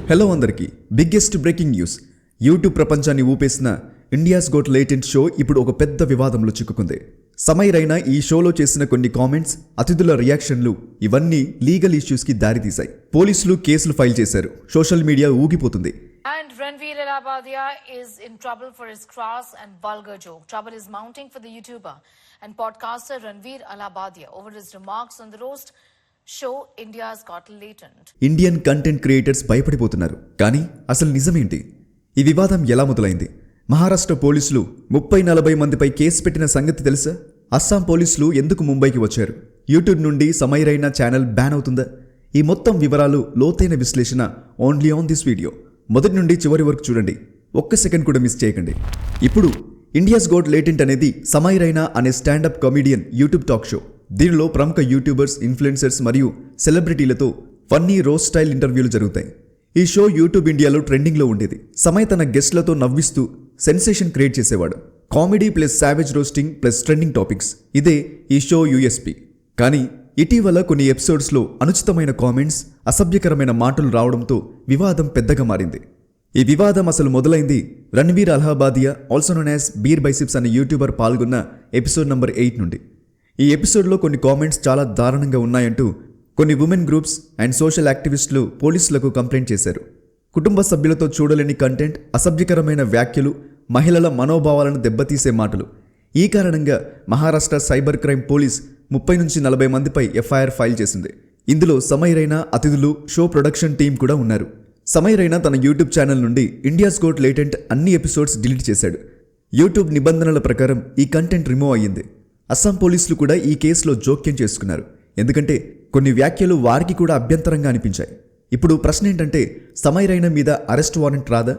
Hello అందరికీ biggest breaking news. YouTube ప్రపంచాన్ని ఊపేసిన India's goat latent show ఇప్పుడు ఒక పెద్ద వివాదంలో చిక్కుకుంది. సమై రైనా ఈ షోలో చేసిన కొన్ని కామెంట్స్, అతిథుల రియాక్షన్లు ఇవన్నీ లీగల్ ఇష్యూస్కి దారితీశాయి. పోలీసులు కేసులు ఫైల్ చేశారు. సోషల్ మీడియా ఊగిపోతుంది. And Ranveer Alabadia is in trouble for his crass and vulgar joke. Trouble is mounting for the YouTuber and podcaster Ranveer Alabadia over his remarks on the roast show India's Got Latent. Indian content creators భయపడిపోతున్నారు. కానీ అసలు నిజమేంటి? ఈ వివాదం ఎలా మొదలైంది? మహారాష్ట్ర పోలీసులు 30-40 మందిపై case పెట్టిన సంగతి తెలుసా? అస్సాం పోలీసులు ఎందుకు ముంబైకి వచ్చారు? యూట్యూబ్ నుండి సమై రైనా ఛానల్ బ్యాన్ అవుతుందా? ఈ మొత్తం వివరాలు, లోతైన విశ్లేషణ ఓన్లీ ఆన్ దిస్ వీడియో. మొదటి నుండి చివరి వరకు చూడండి. ఒక్క సెకండ్ కూడా మిస్ చేయకండి. ఇప్పుడు ఇండియాస్ గోట్ లేటెంట్ అనేది సమై రైనా అనే standup comedian YouTube talk show. దీనిలో ప్రముఖ యూట్యూబర్స్, ఇన్ఫ్లుయెన్సర్స్ మరియు సెలబ్రిటీలతో ఫన్నీ రోస్ట్ స్టైల్ ఇంటర్వ్యూలు జరుగుతాయి. ఈ షో యూట్యూబ్ ఇండియాలో ట్రెండింగ్లో ఉండేది. సమై తన గెస్ట్లతో నవ్విస్తూ సెన్సేషన్ క్రియేట్ చేసేవాడు. Comedy plus Savage roasting plus trending topics, ఇదే ఈ షో యూఎస్పీ. కానీ ఇటీవల కొన్ని ఎపిసోడ్స్లో అనుచితమైన కామెంట్స్, అసభ్యకరమైన మాటలు రావడంతో వివాదం పెద్దగా మారింది. ఈ వివాదం అసలు మొదలైంది Ranveer Allahbadia, also known as Beer Biceps అనే యూట్యూబర్ పాల్గొన్న ఎపిసోడ్ నంబర్ 8 నుండి. ఈ ఎపిసోడ్లో కొన్ని కామెంట్స్ చాలా దారుణంగా ఉన్నాయంటూ కొన్ని ఉమెన్ గ్రూప్స్ అండ్ సోషల్ యాక్టివిస్టులు పోలీసులకు కంప్లైంట్ చేశారు. కుటుంబ సభ్యులతో చూడలేని కంటెంట్, అసభ్యకరమైన వ్యాఖ్యలు, మహిళల మనోభావాలను దెబ్బతీసే మాటలు. ఈ కారణంగా మహారాష్ట్ర సైబర్ క్రైమ్ పోలీస్ 30-40 మందిపై ఎఫ్ఐఆర్ ఫైల్ చేసింది. ఇందులో సమై రైనా, అతిథులు, షో ప్రొడక్షన్ టీం కూడా ఉన్నారు. సమై రైనా తన యూట్యూబ్ ఛానల్ నుండి ఇండియాస్ గోట్ లేటెంట్ అన్ని ఎపిసోడ్స్ డిలీట్ చేశాడు. యూట్యూబ్ నిబంధనల ప్రకారం ఈ కంటెంట్ రిమూవ్ అయ్యింది. అస్సాం పోలీసులు కూడా ఈ కేసులో జోక్యం చేసుకున్నారు. ఎందుకంటే కొన్ని వ్యాఖ్యలు వారికి కూడా అభ్యంతరంగా అనిపించాయి. ఇప్పుడు ప్రశ్న ఏంటంటే, సమై రైనా మీద అరెస్ట్ వారెంట్ రాదా?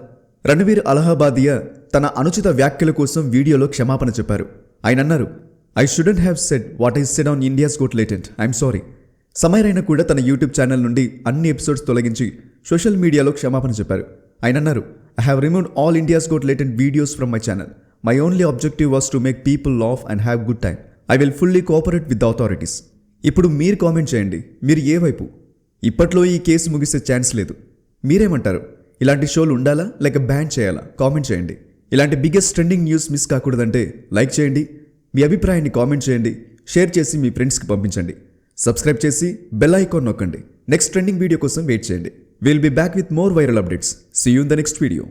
రణ్వీర్ అలహాబాదియా తన అనుచిత వ్యాఖ్యల కోసం వీడియోలో క్షమాపణ చెప్పారు. ఆయన అన్నారు, I shouldn't have said what I said on India's goat Latent, I'm sorry. Samay Raina కూడా తన యూట్యూబ్ ఛానల్ నుండి అన్ని ఎపిసోడ్స్ తొలగించి సోషల్ మీడియాలో క్షమాపణ చెప్పారు. ఆయన అన్నారు, I have removed all India's goat latent videos from my channel. My only objective was to make people laugh and have good time. I will fully cooperate with the authorities. ఇప్పుడు మీరు comment చేయండి, మీరు ఏ వైపు? ఇప్పట్లో ఈ case ముగిసే chance లేదు. మీరేమంటారు? ఇలాంటి షోలు ఉండాలా లేక బ్యాన్ చేయాలా? కామెంట్ చేయండి. ఇలాంటి బిగ్గెస్ట్ ట్రెండింగ్ న్యూస్ మిస్ కాకూడదంటే లైక్ చేయండి, మీ అభిప్రాయాన్ని కామెంట్ చేయండి, షేర్ చేసి మీ ఫ్రెండ్స్కి పంపించండి. సబ్స్క్రైబ్ చేసి బెల్ ఐకాన్ నొక్కండి. నెక్స్ట్ ట్రెండింగ్ వీడియో కోసం వెయిట్ చేయండి. Will be back with more viral updates. See you in the next video.